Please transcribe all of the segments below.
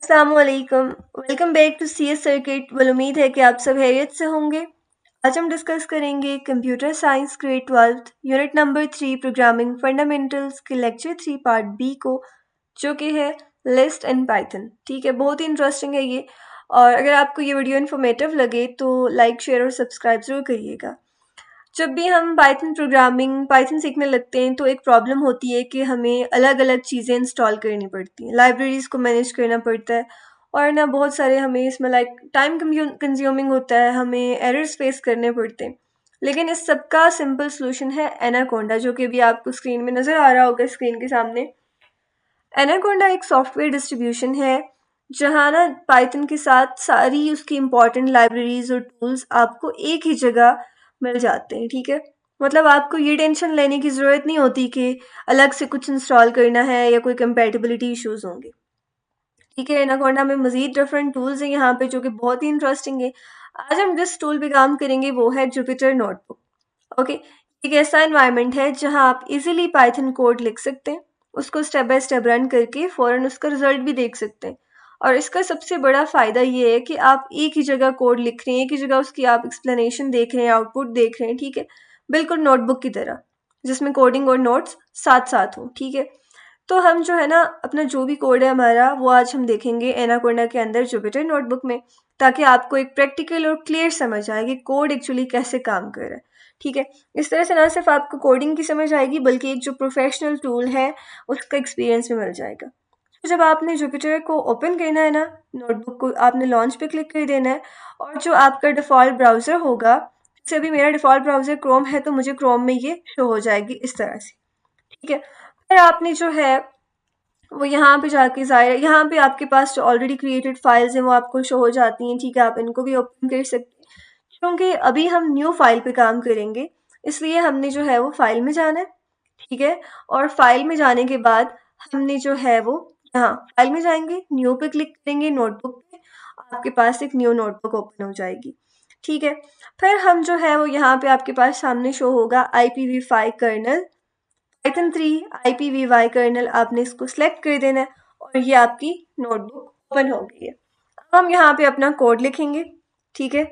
अस्सलामुअलैकुम। Welcome back to CS circuit. उम्मीद है कि आप सब खैरियत से होंगे। आज हम डिस्कस करेंगे computer science grade 12 unit number 3 programming fundamentals के लेक्चर 3 पार्ट बी को, जो कि है लिस्ट एंड पाइथन। ठीक है, बहुत ही इंटरेस्टिंग है ये। और अगर आपको ये वीडियो इन्फॉर्मेटिव लगे तो लाइक, शेयर और सब्सक्राइब जरूर करिएगा। जब भी हम पाइथन सीखने लगते हैं तो एक प्रॉब्लम होती है कि हमें अलग अलग चीज़ें इंस्टॉल करनी पड़ती हैं, लाइब्रेरीज़ को मैनेज करना पड़ता है। और ना बहुत सारे हमें इसमें टाइम कंज्यूमिंग होता है, हमें एरर्स फेस करने पड़ते हैं। लेकिन इस सब का सिंपल सोल्यूशन है एनाकोंडा, जो कि अभी आपको स्क्रीन में नज़र आ रहा होगा, स्क्रीन के सामने। एनाकोंडा एक सॉफ्टवेयर डिस्ट्रीब्यूशन है जहाँ ना पाइथन के साथ सारी उसकी इम्पॉर्टेंट लाइब्रेरीज और टूल्स आपको एक ही जगह मिल जाते हैं। ठीक है, मतलब आपको ये टेंशन लेने की ज़रूरत नहीं होती कि अलग से कुछ इंस्टॉल करना है या कोई कंपैटिबिलिटी इश्यूज होंगे। ठीक है, एनाकोंडा में मज़ीद डिफरेंट टूल्स हैं यहाँ पे जो कि बहुत ही इंटरेस्टिंग है। आज हम जिस टूल पे काम करेंगे वो है जुपिटर नोटबुक। ओके, एक ऐसा एनवायरनमेंट है जहाँ आप इजीली पाइथन कोड लिख सकते हैं, उसको स्टेप बाय स्टेप रन करके फ़ौरन उसका रिजल्ट भी देख सकते हैं। और इसका सबसे बड़ा फ़ायदा ये है कि आप एक ही जगह कोड लिख रहे हैं, एक ही जगह उसकी आप एक्सप्लेनेशन देख रहे हैं, आउटपुट देख रहे हैं। ठीक है, बिल्कुल नोटबुक की तरह, जिसमें कोडिंग और नोट्स साथ साथ हों। ठीक है, तो हम जो है ना अपना जो भी कोड है हमारा, वो आज हम देखेंगे एनाकोंडा के अंदर जुपिटर नोटबुक में, ताकि आपको एक प्रैक्टिकल और क्लियर समझ आए कि कोड एक्चुअली कैसे काम कर रहा है। ठीक है, इस तरह से ना सिर्फ आपको कोडिंग की समझ आएगी बल्कि एक जो प्रोफेशनल टूल है उसका एक्सपीरियंस भी मिल जाएगा। तो जब आपने जुपिटर को ओपन करना है ना, नोटबुक को आपने लॉन्च पे क्लिक कर देना है। और जो आपका डिफ़ॉल्ट ब्राउज़र होगा, जैसे अभी मेरा डिफ़ॉल्ट ब्राउज़र क्रोम है तो मुझे क्रोम में ये शो हो जाएगी इस तरह से। ठीक है, फिर आपने जो है वो यहाँ पे जाके ज़ाहिर यहाँ पे आपके पास जो ऑलरेडी क्रिएटेड फाइल्स हैं वो आपको शो हो जाती हैं। ठीक है, आप इनको भी ओपन कर सकते हैं। क्योंकि अभी हम न्यू फाइल पे काम करेंगे, इसलिए हमने जो है वो फाइल में जाना है। ठीक है, और फाइल में जाने के बाद हमने जो है वो यहाँ फाइल में जाएंगे, न्यू पे क्लिक करेंगे, नोटबुक पे आपके पास एक न्यू नोटबुक ओपन हो जाएगी। ठीक है, फिर हम जो है वो यहाँ पे आपके पास सामने शो होगा IPv5 colonel, Python 3 IPv4 colonel. आपने इसको सिलेक्ट कर देना है और ये आपकी नोटबुक ओपन हो गई है। अब हम यहाँ पे अपना कोड लिखेंगे। ठीक है,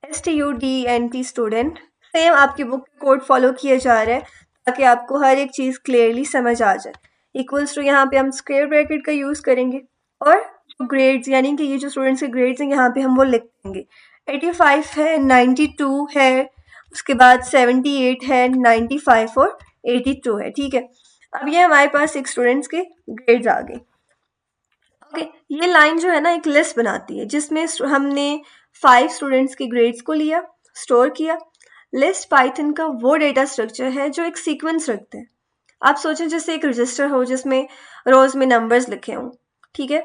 STUDENT स्टूडेंट, सेम आपकी बुक का कोड फॉलो किया जा रहा है ताकि आपको हर एक चीज़ क्लियरली समझ आ जाए। इक्वल्स टू यहाँ पे हम स्क्वायर ब्रैकेट का यूज़ करेंगे और जो ग्रेड्स यानी कि ये जो स्टूडेंट्स के ग्रेड्स हैं यहाँ पे हम वो लिख देंगे। 85 है, 92 है, उसके बाद 78 है, 95 और 82 है। ठीक है, अब ये हमारे पास एक स्टूडेंट्स के ग्रेड्स आ गए। ओके, ये लाइन जो है ना एक लिस्ट बनाती है जिसमें हमने 5 स्टूडेंट्स के ग्रेड्स को लिया, स्टोर किया। लिस्ट पाइथन का वो डेटा स्ट्रक्चर है जो एक सीक्वेंस रखते हैं। आप सोचें जैसे एक रजिस्टर हो जिसमें रोज में नंबर्स लिखे हों। ठीक है,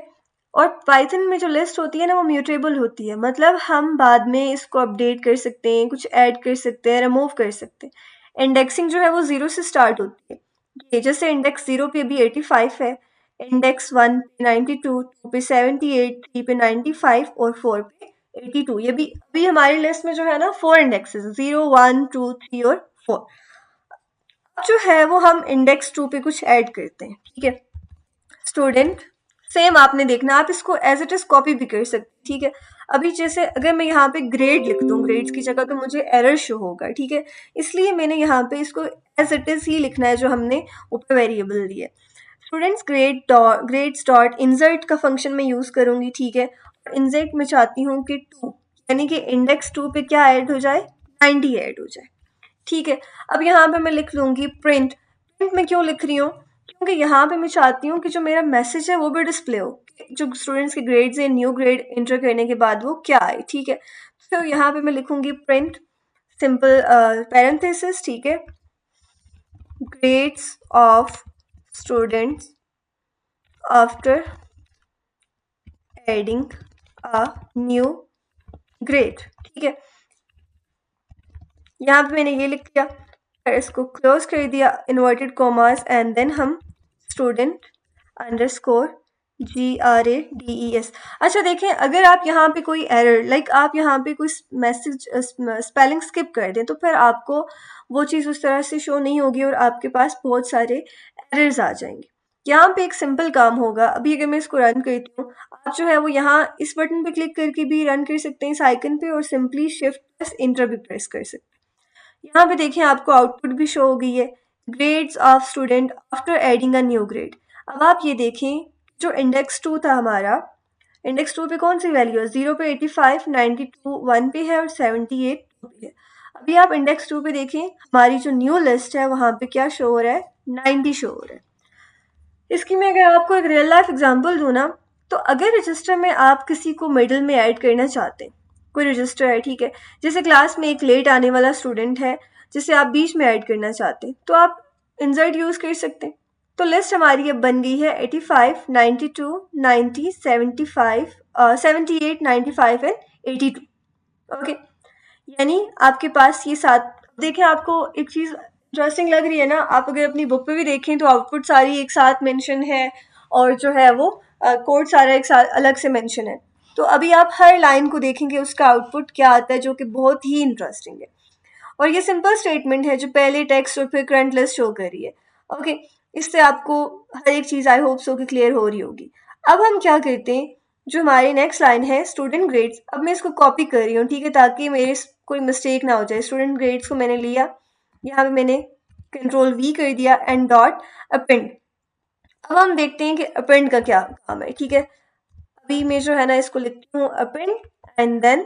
और पाइथन में जो लिस्ट होती है ना वो म्यूटेबल होती है, मतलब हम बाद में इसको अपडेट कर सकते हैं, कुछ ऐड कर सकते हैं, रिमूव कर सकते हैं। इंडेक्सिंग जो है वो 0 से स्टार्ट होती है। ये जैसे इंडेक्स 0 पे भी 85 है, इंडेक्स 1 पे 92, 2 पे 78, 3 पे 95 और 4 पे 82। ये भी अभी हमारी लिस्ट में जो है ना 4 इंडेक्सेस, 0, 1, 2, 3 और 4। अब जो है वो हम इंडेक्स 2 पे कुछ ऐड करते हैं। ठीक है, स्टूडेंट, सेम आपने देखना, आप इसको एज इट इज कॉपी भी कर सकते हैं। ठीक है, अभी जैसे अगर मैं यहाँ पे ग्रेड लिख दूँ ग्रेड्स की जगह तो मुझे एरर शो होगा। ठीक है, इसलिए मैंने यहाँ पे इसको एज इट इज ही लिखना है जो हमने ऊपर वेरिएबल दिए। स्टूडेंट्स ग्रेड्स डॉट इंसर्ट का फंक्शन मैं यूज़ करूँगी। ठीक है, और इंसर्ट में चाहती हूँ कि 2 यानी कि इंडेक्स 2 पे क्या ऐड हो जाए, 90 ऐड हो जाए। ठीक है, अब यहाँ पे मैं लिख लूँगी प्रिंट। प्रिंट में क्यों लिख रही हूँ, क्योंकि यहाँ पे मैं चाहती हूँ कि जो मेरा मैसेज है वो भी डिस्प्ले हो, जो स्टूडेंट्स के ग्रेड्स हैं न्यू ग्रेड एंटर करने के बाद वो क्या आए। ठीक है, तो यहाँ पे मैं लिखूँगी प्रिंट सिंपल पैरेंथेसिस। ठीक है, grades of students after adding a new grade. ठीक है, यहाँ पे मैंने ये लिख दिया, फिर इसको क्लोज कर दिया, इन्वर्टेड कॉमास, एंड देन हम स्टूडेंट अंडरस्कोर GRADES। अच्छा देखें, अगर आप यहाँ पे कोई एरर आप यहाँ पे कोई मैसेज स्पेलिंग स्किप कर दें तो फिर आपको वो चीज़ उस तरह से शो नहीं होगी और आपके पास बहुत सारे एरर्स आ जाएंगे। यहाँ पे एक सिंपल काम होगा, अभी अगर मैं इसको रन करती हूँ आप जो है वो यहाँ इस बटन पे क्लिक करके भी रन कर सकते हैं इस आइकन पे, और सिंपली शिफ्ट प्लस इंटर भी प्रेस कर सकते हैं। यहाँ पे देखें आपको आउटपुट भी शो हो गई है, grades of student after adding a new grade. अब आप ये देखें जो इंडेक्स 2 था हमारा, इंडेक्स 2 पे कौन सी वैल्यू है, 0 पे 85, 92 1 पे है और 78 2 पे है। अभी आप इंडेक्स 2 पे देखें हमारी जो न्यू लिस्ट है वहाँ पे क्या शो हो रहा है, 90 शो हो रहा है। इसकी मैं अगर आपको एक रियल लाइफ एग्जांपल दूँ ना, तो अगर रजिस्टर में आप किसी को मिडिल में ऐड करना चाहते हैं, कोई रजिस्टर है ठीक है, जैसे क्लास में एक लेट आने वाला स्टूडेंट है जिसे आप बीच में ऐड करना चाहते हैं, तो आप इंसर्ट यूज़ कर सकते हैं। तो लिस्ट हमारी अब बन गई है 85, 92, 90, 75, 78, 95 एंड 82। ओके, यानी आपके पास ये सात। देखें आपको एक चीज़ इंटरेस्टिंग लग रही है ना, आप अगर अपनी बुक पे भी देखें तो आउटपुट सारी एक साथ मेंशन है और जो है वो कोड सारा एक साथ अलग से मेंशन है। तो अभी आप हर लाइन को देखेंगे उसका आउटपुट क्या आता है, जो कि बहुत ही इंटरेस्टिंग है। और ये सिंपल स्टेटमेंट है जो पहले टेक्स्ट और फिर करंट लिस्ट शो कर रही है। ओके, इससे आपको हर एक चीज़ आई होप सो कि क्लियर हो रही होगी। अब हम क्या करते हैं, जो हमारी नेक्स्ट लाइन है स्टूडेंट ग्रेड्स, अब मैं इसको कॉपी कर रही हूँ ठीक है, ताकि मेरे कोई मिस्टेक ना हो जाए। स्टूडेंट ग्रेड्स को मैंने लिया, यहाँ पे मैंने कंट्रोल वी कर दिया एंड डॉट अपेंड। अब हम देखते हैं कि अपेंड का क्या काम है। ठीक है, अभी मैं जो है ना इसको लिखती हूँ अपेंड, एंड देन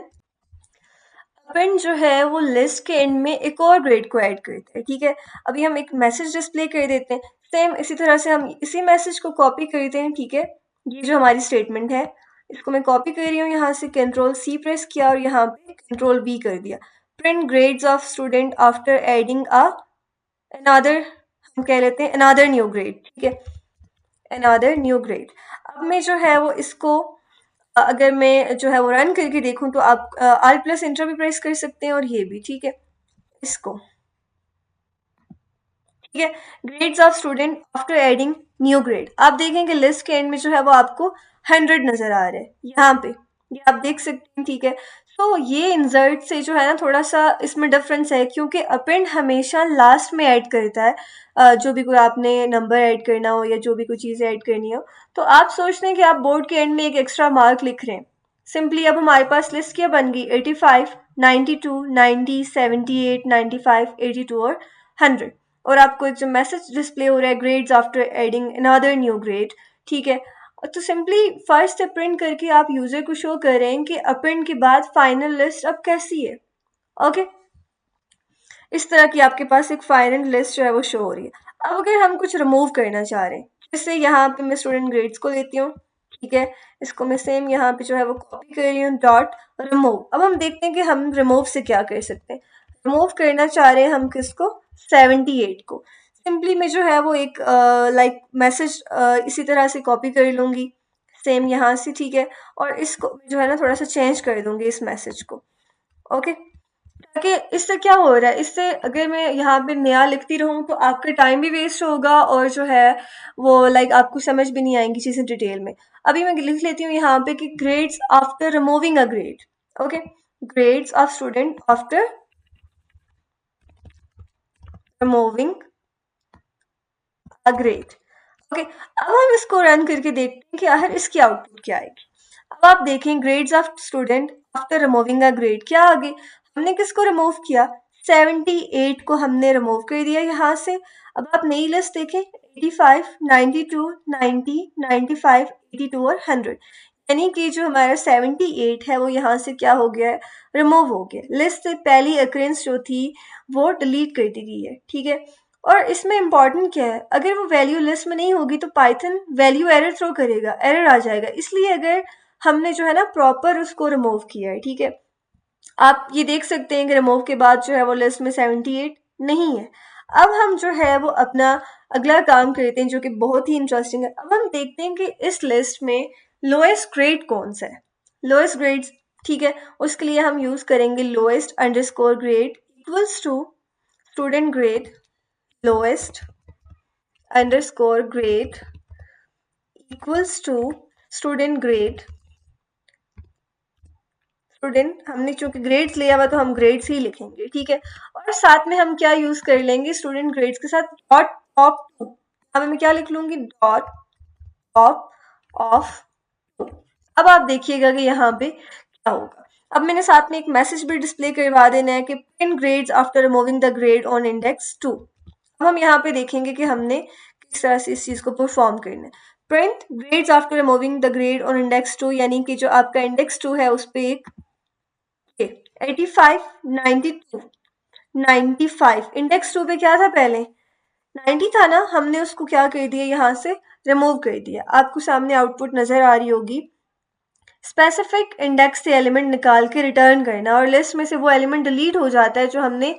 अपेंड जो है वो लिस्ट के एंड में एक और ग्रेड को ऐड करते हैं। ठीक है, अभी हम एक मैसेज डिस्प्ले कर देते हैं, सेम इसी तरह से हम इसी मैसेज को कॉपी करते हैं। ठीक है, ये जो हमारी स्टेटमेंट है इसको मैं कॉपी कर रही हूँ, यहाँ से कंट्रोल सी प्रेस किया और यहाँ पे कंट्रोल बी कर दिया। Print grades of student after adding a another, हम कह लेते हैं अनदर न्यू ग्रेड। ठीक है, अनदर न्यू ग्रेड। अब मैं जो है वो इसको अगर मैं जो है वो रन करके देखूं तो आप आर प्लस इंटर भी प्रेस कर सकते हैं और ये भी। ठीक है, इसको ठीक है, grades of student after adding new grade. आप देखेंगे लिस्ट के एंड में जो है वो आपको 100 नजर आ रहा है यहाँ पे, ये आप देख सकते हैं। ठीक है, तो ये इंसर्ट से जो है ना थोड़ा सा इसमें डिफरेंस है, क्योंकि अपेंड हमेशा लास्ट में ऐड करता है जो भी कोई आपने नंबर ऐड करना हो या जो भी कोई चीज़ ऐड करनी हो। तो आप सोचते हैं कि आप बोर्ड के एंड में एक एक्स्ट्रा मार्क लिख रहे हैं। सिंपली अब हमारे पास लिस्ट क्या बन गई, 85, 92, 90, 78, 95, 82 और 100। और आपको एक जो मैसेज डिस्प्ले हो रहा है grades after adding another new grade. ठीक है, तो सिंपली फर्स्ट से प्रिंट करके आप यूजर को शो कर रहे हैं कि अपेंड के बाद फाइनल लिस्ट अब कैसी है। ओके, इस तरह की आपके पास एक फाइनल लिस्ट जो है वो शो हो रही है। अब अगर हम कुछ रिमूव करना चाह रहे हैं, जैसे यहाँ पे मैं स्टूडेंट ग्रेड्स को लेती हूँ। ठीक है, इसको मैं सेम यहाँ पे जो है वो कॉपी कर रही हूँ, डॉट रिमूव। अब हम देखते हैं कि हम रिमूव से क्या कर सकते हैं। रिमूव करना चाह रहे हैं हम किसको, 78 को। सिंपली मैं जो है वो एक लाइक मैसेज इसी तरह से कॉपी कर लूँगी सेम यहाँ से। ठीक है, और इसको जो है ना थोड़ा सा चेंज कर दूंगी इस मैसेज को। ओके, ताकि इससे क्या हो रहा है, इससे अगर मैं यहाँ पे नया लिखती रहूँ तो आपका टाइम भी वेस्ट होगा और जो है वो लाइक आपको समझ भी नहीं आएंगी चीज़ें डिटेल में। अभी मैं लिख लेती हूँ यहाँ पे कि grades after removing a grade. Okay, grades of student after removing a grade. Okay, अब हम इसको रन करके देखते हैं कि आखिर इसकी आउटपुट क्या आएगी। अब आप देखें grades of student after removing a grade क्या आ गई, हमने किसको रिमूव किया, 78 को हमने रिमूव कर दिया यहाँ से। अब आप नई लिस्ट देखें 85, 92, 90, 95, 82 और 100, यानी कि जो हमारा 78 है वो यहाँ से क्या हो गया है, रिमूव हो गया। लिस्ट से पहली अक्रेंस जो थी वो डिलीट कर दी गई है। ठीक है, और इसमें इंपॉर्टेंट क्या है, अगर वो वैल्यू लिस्ट में नहीं होगी तो पाइथन वैल्यू एरर थ्रो करेगा, एरर आ जाएगा। इसलिए अगर हमने जो है ना प्रॉपर उसको रिमूव किया है। ठीक है, आप ये देख सकते हैं कि रिमूव के बाद जो है वो लिस्ट में 78 नहीं है। अब हम जो है वो अपना अगला काम करते हैं जो कि बहुत ही इंटरेस्टिंग है। अब हम देखते हैं कि इस लिस्ट में लोएस्ट ग्रेड कौन सा है, लोएस्ट ग्रेड्स। ठीक है, उसके लिए हम यूज करेंगे lowest underscore grade equals to student grade, lowest underscore grade equals to student grade. Student हमने चूंकि ग्रेड्स लिया हुआ तो हम ग्रेड्स ही लिखेंगे। ठीक है, और साथ में हम क्या यूज कर लेंगे, स्टूडेंट ग्रेड्स के साथ डॉट टॉप टू। अब मैं क्या लिख लूंगी, डॉट टॉप ऑफ टू। अब आप देखिएगा कि यहाँ पे क्या होगा। अब मैंने साथ में एक मैसेज भी डिस्प्ले करवा देना है कि print grades after removing the grade on index 2। अब हम यहाँ पे देखेंगे कि हमने किस तरह से इस चीज़ को परफॉर्म करना है। Print grades after removing the grade on index 2, यानी कि जो आपका इंडेक्स 2 है उस पर एक 85, 92, 95, इंडेक्स 2 पे क्या था पहले 90 था ना, हमने उसको क्या कर दिया यहाँ से रिमूव कर दिया। आपको सामने आउटपुट नजर आ रही होगी। स्पेसिफिक इंडेक्स से एलिमेंट निकाल के रिटर्न करना और लिस्ट में से वो एलिमेंट डिलीट हो जाता है जो हमने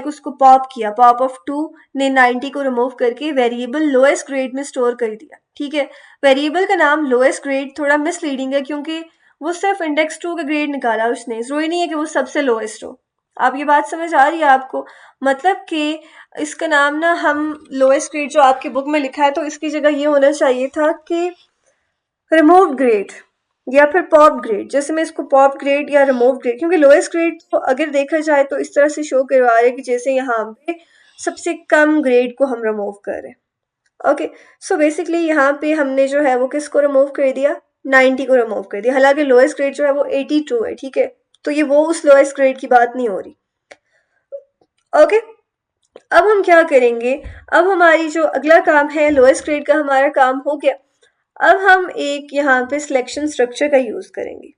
उसको पॉप किया। पॉप ऑफ 2 ने 90 को रिमूव करके वेरिएबल लोएस्ट ग्रेड में स्टोर कर दिया। ठीक है, वेरिएबल का नाम लोएस्ट ग्रेड थोड़ा मिसलीडिंग है क्योंकि वो सिर्फ इंडेक्स 2 का ग्रेड निकाला उसने, जरूरी नहीं है कि वो सबसे लोएस्ट हो। आप ये बात समझ आ रही है आपको? मतलब कि इसका नाम ना हम लोएस्ट ग्रेड जो आपकी बुक में लिखा है तो इसकी जगह ये होना चाहिए था कि रिमूव ग्रेड या फिर पॉप ग्रेड। जैसे मैं इसको पॉप ग्रेड या रिमूव ग्रेड, क्योंकि लोएस्ट ग्रेड तो अगर देखा जाए तो इस तरह से शो करवा रहे हैं कि जैसे यहाँ पे सबसे कम ग्रेड को हम रिमूव कर रहे हैं। ओके, सो बेसिकली यहाँ पे हमने जो है वो किसको रिमूव कर दिया, 90 को रिमूव कर दिया। हालांकि लोएस्ट ग्रेड जो है वो 82 है। ठीक है, तो ये वो उस लोएस्ट ग्रेड की बात नहीं हो रही। ओके, अब हम क्या करेंगे, अब हमारी जो अगला काम है लोएस्ट ग्रेड का हमारा काम हो गया। अब हम एक यहाँ पे सिलेक्शन स्ट्रक्चर का यूज करेंगे।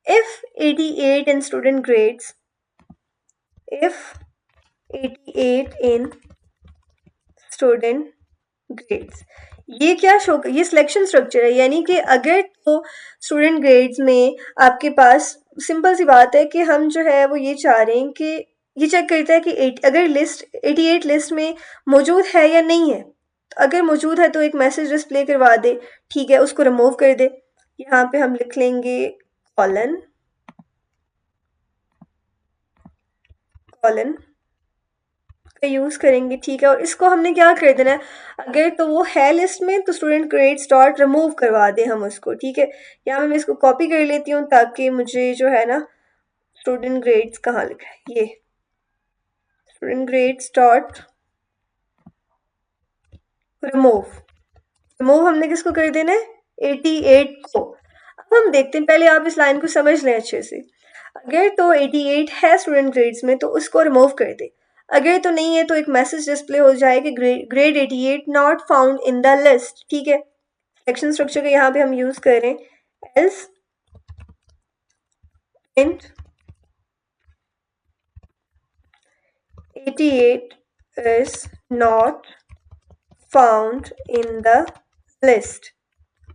if 88 in student grades, if 88 in student grades, ये क्या शो, ये सिलेक्शन स्ट्रक्चर है। यानी कि अगर तो स्टूडेंट ग्रेड्स में आपके पास सिंपल सी बात है कि हम जो है वो ये चाह रहे हैं कि ये चेक करता है कि अगर लिस्ट 88 लिस्ट में मौजूद है या नहीं है। तो अगर मौजूद है तो एक मैसेज डिस्प्ले करवा दे, ठीक है, उसको रिमूव कर दे। यहाँ पे हम लिख लेंगे कॉलन कॉलन का यूज करेंगे। ठीक है, और इसको हमने क्या कर देना है, अगर तो वो है लिस्ट में तो स्टूडेंट ग्रेड्स डॉट रिमूव करवा दें हम उसको। ठीक है, यहाँ मैं इसको कॉपी कर लेती हूँ ताकि मुझे जो है ना स्टूडेंट ग्रेड्स कहाँ लिखा है, ये student grades dot remove. Remove हमने किसको कर देना है, 88 को। अब हम देखते हैं, पहले आप इस लाइन को समझ लें अच्छे से। अगर तो 88 है स्टूडेंट ग्रेड्स में तो उसको रिमूव कर दे। अगर तो नहीं है तो एक मैसेज डिस्प्ले हो जाए कि grade 88 not found in the list. ठीक है, सेक्शन स्ट्रक्चर का यहाँ पे हम यूज करें else print 88 is not found in the list।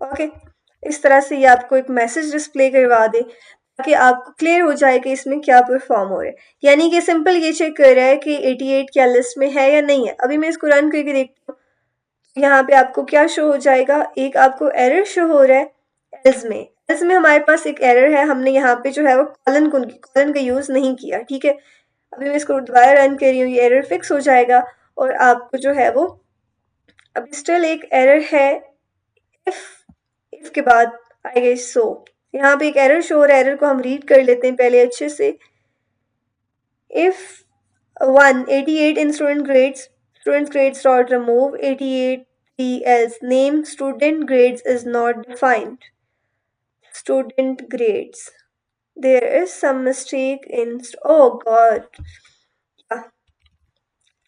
Okay, इस तरह से ये आपको एक मैसेज डिस्प्ले करवा दे ताकि आपको क्लियर हो जाए कि इसमें क्या परफॉर्म हो रहा है। यानी कि सिंपल ये चेक कर रहा है कि 88 क्या लिस्ट में है या नहीं है। अभी मैं इसको रन करके देखती हूँ, यहाँ पे आपको क्या शो हो जाएगा, एक आपको एरर शो हो रहा है एल्स में। एल्स में हमारे पास एक एरर है, हमने यहाँ पे जो है वो कॉलन का यूज नहीं किया। ठीक है, अभी मैं इसको दोबारा रन कर रही हूँ, ये एरर फिक्स हो जाएगा और आपको जो है वो अभी स्टिल एक एरर है इफ के बाद आई गेस सो। यहाँ पे एक एरर शो हो रहा है, एरर को हम रीड कर लेते हैं पहले अच्छे से। If 88 in student grades dot remove 88 else name student grades is not defined, student grades, there is some mistake in oh god,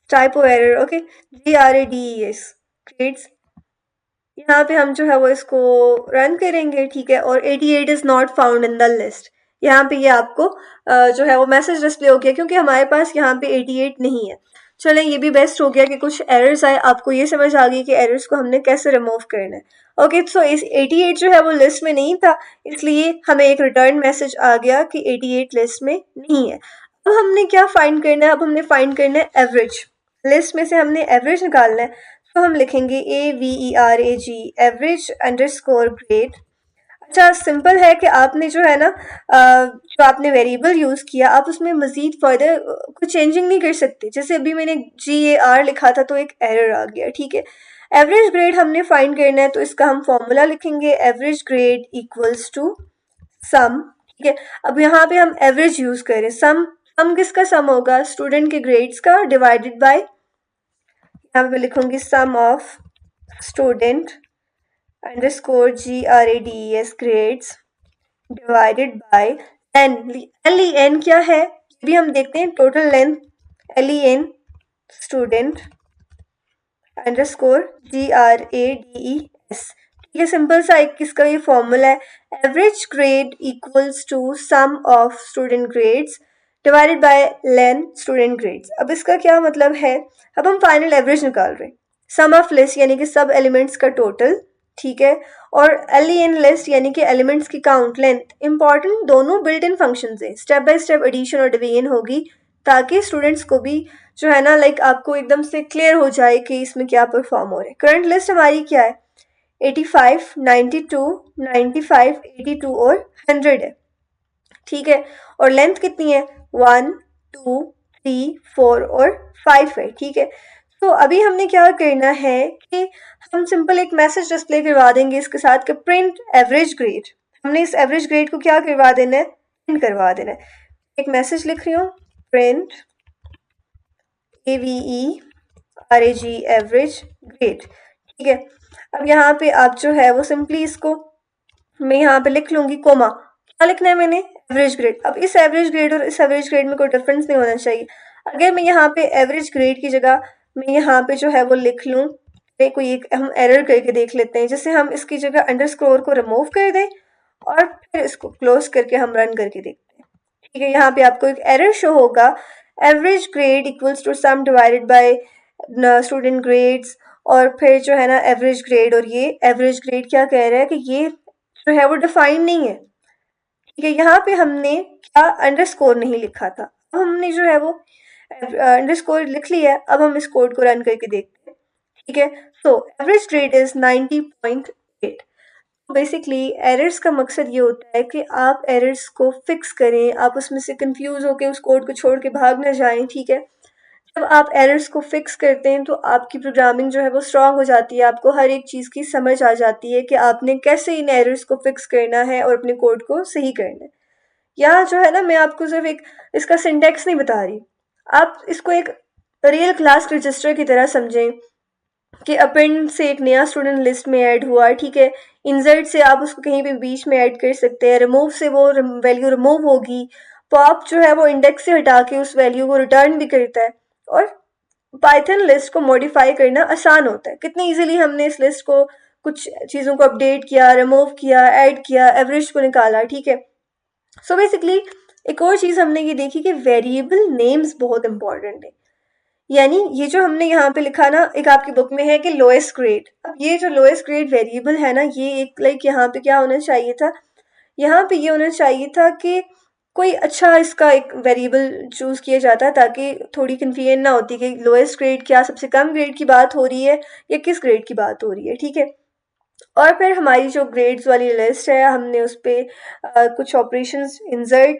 typo error। okay, grades grades, यहाँ पे हम जो है वो इसको रन करेंगे। ठीक है, और 88 is not found in the list. यहाँ पे ये आपको जो है वो मैसेज डिस्प्ले हो गया क्योंकि हमारे पास यहाँ पे 88 नहीं है। चलें, ये भी बेस्ट हो गया कि कुछ एरर्स आए, आपको ये समझ आ गई कि एरर्स को हमने कैसे रिमूव करना है। ओके, सो इस 88 जो है वो लिस्ट में नहीं था, इसलिए हमें एक रिटर्न मैसेज आ गया कि 88 लिस्ट में नहीं है। अब हमने क्या फाइंड करना है, अब हमने फाइंड करना है एवरेज। लिस्ट में से हमने एवरेज निकालना है, तो हम लिखेंगे AVERAG एवरेज अंडरस्कोर ग्रेड। अच्छा, सिंपल है कि आपने जो है ना जो आपने वेरिएबल यूज किया आप उसमें मजीद फर्दर कुछ चेंजिंग नहीं कर सकते। जैसे अभी मैंने GAR लिखा था तो एक एरर आ गया। ठीक है, एवरेज ग्रेड हमने फाइंड करना है तो इसका हम फॉर्मूला लिखेंगे एवरेज ग्रेड इक्वल्स टू सम। ठीक है, अब यहाँ पे हम एवरेज यूज करें, सम सम किसका सम होगा, स्टूडेंट के ग्रेड्स का डिवाइडेड बाय, यहाँ पे लिखूंगी sum of student underscore GRADES grades divided by N. L E N क्या है ये भी हम देखते हैं, total length L E N student underscore GRADES। ठीक है, सिंपल सा एक किसका ये फॉर्मूला है, average grade equals to sum of student grades divided by len student grades. अब इसका क्या मतलब है, अब हम फाइनल एवरेज निकाल रहे हैं, सम ऑफ लिस्ट यानी कि सब एलिमेंट्स का टोटल, ठीक है, और LEN लिस्ट यानी कि एलिमेंट्स की काउंट लेंथ। इंपॉर्टेंट दोनों बिल्ट इन फंक्शन है, स्टेप बाय स्टेप एडिशन और डिवीजन होगी ताकि स्टूडेंट्स को भी जो है ना लाइक आपको एकदम से क्लियर हो जाए कि इसमें क्या परफॉर्म हो रहा है। करंट लिस्ट हमारी क्या है, 85, 92, 95, 82 और 100 है, ठीक है, और लेंथ कितनी है, 1, 2, 3, 4 और 5 है, ठीक है। तो अभी हमने क्या करना है कि हम सिंपल एक मैसेज डिस्प्ले करवा देंगे इसके साथ कि प्रिंट एवरेज ग्रेड। हमने इस एवरेज ग्रेड को क्या करवा देना है, प्रिंट करवा देना है। एक मैसेज लिख रही हूँ, प्रिंट AVERAG एवरेज ग्रेड, ठीक है। अब यहाँ पे आप जो है वो सिंपली इसको मैं यहाँ पे लिख लूंगी कोमा, क्या लिखना है मैंने, एवरेज ग्रेड। अब इस एवरेज ग्रेड और इस एवरेज ग्रेड में कोई डिफरेंस नहीं होना चाहिए। अगर मैं यहाँ पे एवरेज ग्रेड की जगह मैं यहाँ पे जो है वो लिख लूँ, कोई एक हम एरर करके देख लेते हैं, जैसे हम इसकी जगह अंडरस्कोर को रिमूव कर दें और फिर इसको क्लोज करके हम रन करके देखते हैं, ठीक है। यहाँ पे आपको एक एरर शो होगा, average grade equals to sum divided by student grades, और फिर जो है ना एवरेज ग्रेड, और ये एवरेज ग्रेड क्या कह रहा है कि ये जो है वो डिफाइन नहीं है, ठीक है। यहाँ पे हमने क्या अंडरस्कोर नहीं लिखा था, अब हमने जो है वो अंडरस्कोर लिख लिया है। अब हम इस कोड को रन करके देखते हैं, ठीक है। So average grade is 90.8। Basically errors का मकसद ये होता है कि आप एरर्स को फिक्स करें, आप उसमें से कंफ्यूज होकर उस कोड को छोड़ के भाग ना जाएं, ठीक है। जब आप एरर्स को फिक्स करते हैं तो आपकी प्रोग्रामिंग जो है वो स्ट्रांग हो जाती है, आपको हर एक चीज़ की समझ आ जाती है कि आपने कैसे इन एरर्स को फिक्स करना है और अपने कोड को सही करना है। यहाँ जो है ना मैं आपको सिर्फ एक इसका सिंटेक्स नहीं बता रही, आप इसको एक रियल क्लास रजिस्टर की तरह समझें कि अपेंड से एक नया स्टूडेंट लिस्ट में ऐड हुआ, ठीक है, इंसर्ट से आप उसको कहीं भी बीच में ऐड कर सकते हैं, रिमूव से वो वैल्यू रिमूव होगी, पॉप जो है वो इंडेक्स से हटा के उस वैल्यू को रिटर्न भी करता है, और पाइथन लिस्ट को मॉडिफाई करना आसान होता है। कितनी इजीली हमने इस लिस्ट को कुछ चीज़ों को अपडेट किया, रिमूव किया, ऐड किया, एवरेज को निकाला, ठीक है। सो बेसिकली एक और चीज़ हमने ये देखी कि वेरिएबल नेम्स बहुत इंपॉर्टेंट है। यानी ये जो हमने यहाँ पे लिखा ना, एक आपकी बुक में है कि लोएस्ट ग्रेड, अब ये जो लोएस्ट ग्रेड वेरिएबल है ना, ये एक लाइक यहाँ पे क्या होना चाहिए था, यहाँ पे ये होना चाहिए था कि कोई अच्छा इसका एक वेरिएबल चूज किया जाता ताकि थोड़ी कन्फ्यूजन ना होती कि लोएस्ट ग्रेड क्या सबसे कम ग्रेड की बात हो रही है या किस ग्रेड की बात हो रही है, ठीक है। और फिर हमारी जो ग्रेड्स वाली लिस्ट है हमने उस पर कुछ ऑपरेशंस इंसर्ट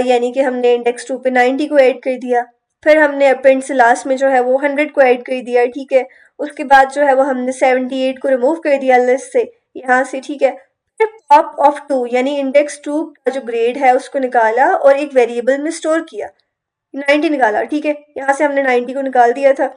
यानी कि हमने इंडेक्स 2 पे 90 को ऐड कर दिया, फिर हमने अपेंड से लास्ट में जो है वो 100 को ऐड कर दिया, ठीक है। उसके बाद जो है वो हमने 78 को रिमूव कर दिया लिस्ट से यहाँ से, ठीक है। फिर पॉप ऑफ 2 यानी इंडेक्स 2 का जो ग्रेड है उसको निकाला और एक वेरिएबल में स्टोर किया, 90 निकाला, ठीक है, यहाँ से हमने 90 को निकाल दिया था।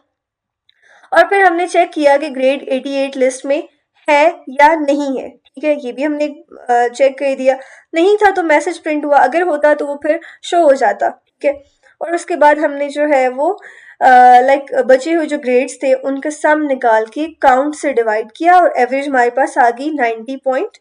और फिर हमने चेक किया कि ग्रेड 88 लिस्ट में है या नहीं है, ठीक है, ये भी हमने चेक कर दिया। नहीं था तो मैसेज प्रिंट हुआ, अगर होता तो वो फिर शो हो जाता, ठीक है। और उसके बाद हमने जो है वो लाइक बचे हुए जो ग्रेड्स थे उनका सम निकाल के काउंट से डिवाइड किया और एवरेज हमारे पास आ गई 90.8,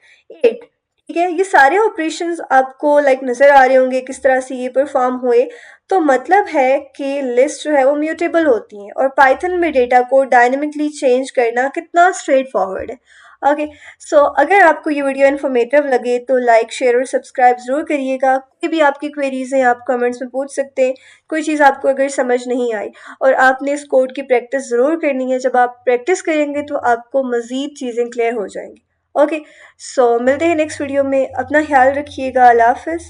ठीक है। ये सारे ऑपरेशंस आपको लाइक नज़र आ रहे होंगे किस तरह से ये परफॉर्म हुए। तो मतलब है कि लिस्ट जो है वो म्यूटेबल होती हैं और पाइथन में डेटा को डायनेमिकली चेंज करना कितना स्ट्रेट फॉरवर्ड है। ओके, सो अगर आपको ये वीडियो इन्फॉर्मेटिव लगे तो लाइक, शेयर और सब्सक्राइब ज़रूर करिएगा। कोई भी आपकी क्वेरीज हैं आप कमेंट्स में पूछ सकते हैं, कोई चीज़ आपको अगर समझ नहीं आई, और आपने इस कोड की प्रैक्टिस ज़रूर करनी है। जब आप प्रैक्टिस करेंगे तो आपको मज़ीद चीज़ें क्लियर हो जाएंगी। ओके, सो मिलते हैं नेक्स्ट वीडियो में, अपना ख्याल रखिएगा, अल्लाह हाफिज़।